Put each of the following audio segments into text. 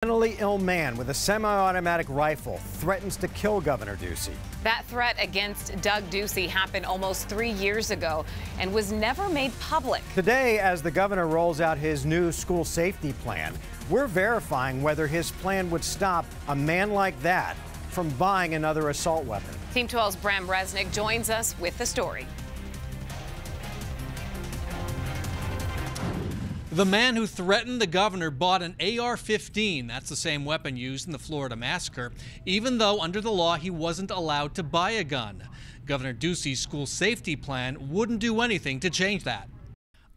Mentally ill man with a semi-automatic rifle threatens to kill Governor Ducey. That threat against Doug Ducey happened almost 3 years ago and was never made public. Today, as the governor rolls out his new school safety plan, we're verifying whether his plan would stop a man like that from buying another assault weapon. Team 12's Bram Resnick joins us with the story. The man who threatened the governor bought an AR-15. That's the same weapon used in the Florida massacre, even though under the law he wasn't allowed to buy a gun. Governor Ducey's school safety plan wouldn't do anything to change that.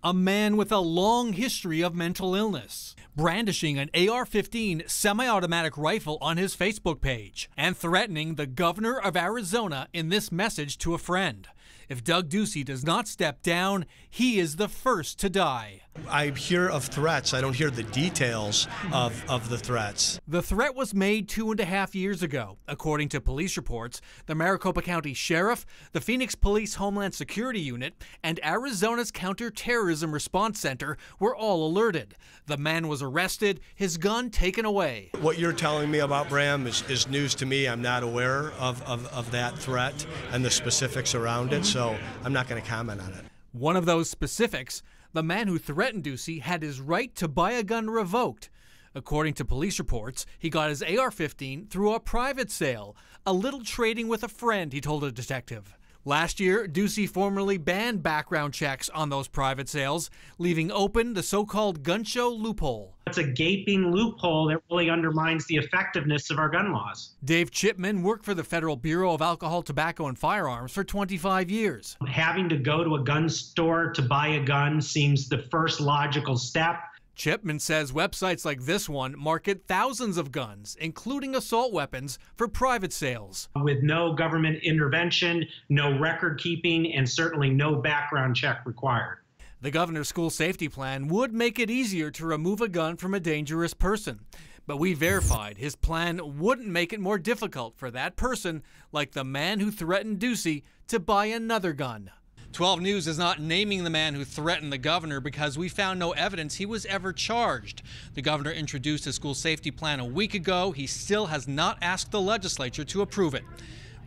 A man with a long history of mental illness, brandishing an AR-15 semi-automatic rifle on his Facebook page and threatening the governor of Arizona in this message to a friend. If Doug Ducey does not step down, he is the first to die. I hear of threats. I don't hear the details of the threats. The threat was made 2.5 years ago. According to police reports, the Maricopa County Sheriff, the Phoenix Police Homeland Security Unit, and Arizona's Counterterrorism Response Center were all alerted. The man was arrested, his gun taken away. What you're telling me about, Bram, is news to me. I'm not aware of that threat and the specifics around it, so I'm not going to comment on it. One of those specifics, the man who threatened Ducey had his right to buy a gun revoked. According to police reports, he got his AR-15 through a private sale, a little trading with a friend, he told a detective. Last year, Ducey formally banned background checks on those private sales, leaving open the so-called gun show loophole. It's a gaping loophole that really undermines the effectiveness of our gun laws. Dave Chipman worked for the Federal Bureau of Alcohol, Tobacco, and Firearms for 25 years. Having to go to a gun store to buy a gun seems the first logical step. Chipman says websites like this one market thousands of guns, including assault weapons, for private sales. With no government intervention, no record keeping, and certainly no background check required. The governor's school safety plan would make it easier to remove a gun from a dangerous person. But we verified his plan wouldn't make it more difficult for that person, like the man who threatened Ducey, to buy another gun. 12 News is not naming the man who threatened the governor because we found no evidence he was ever charged. The governor introduced his school safety plan a week ago. He still has not asked the legislature to approve it.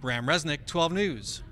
Bram Resnick, 12 News.